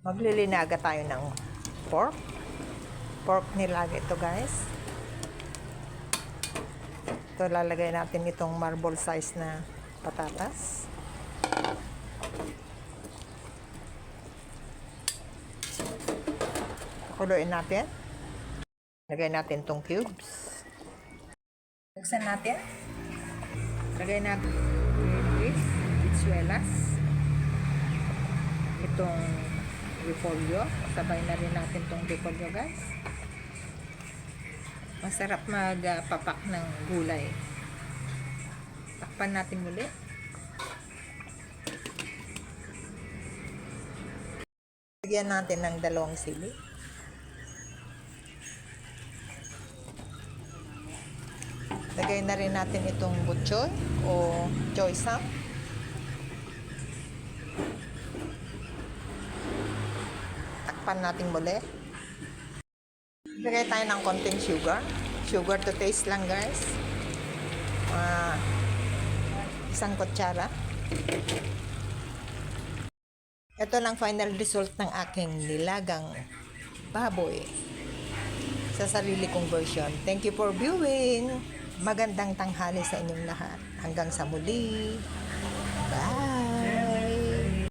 Maglilinaga tayo ng pork. Pork nilaga ito, guys. Ito, lalagay natin itong marble size na patatas. Pakuluin natin. Lagay natin itong cubes. Buksan natin. Lagay natin itsuelas. Itong repolyo. Sabay na rin natin itong repolyo, guys. Masarap magpapak ng gulay. Takpan natin muli. Lagyan natin ng 2 sili. Lagay na rin natin itong butchoy o choy sam. Takpan natin muli. Lagay tayo ng konting sugar. Sugar to taste lang, guys. 1 kutsara. Ito lang final result ng aking nilagang baboy sa sarili kong version. Thank you for viewing. Magandang tanghali sa inyong lahat. Hanggang sa muli. Bye!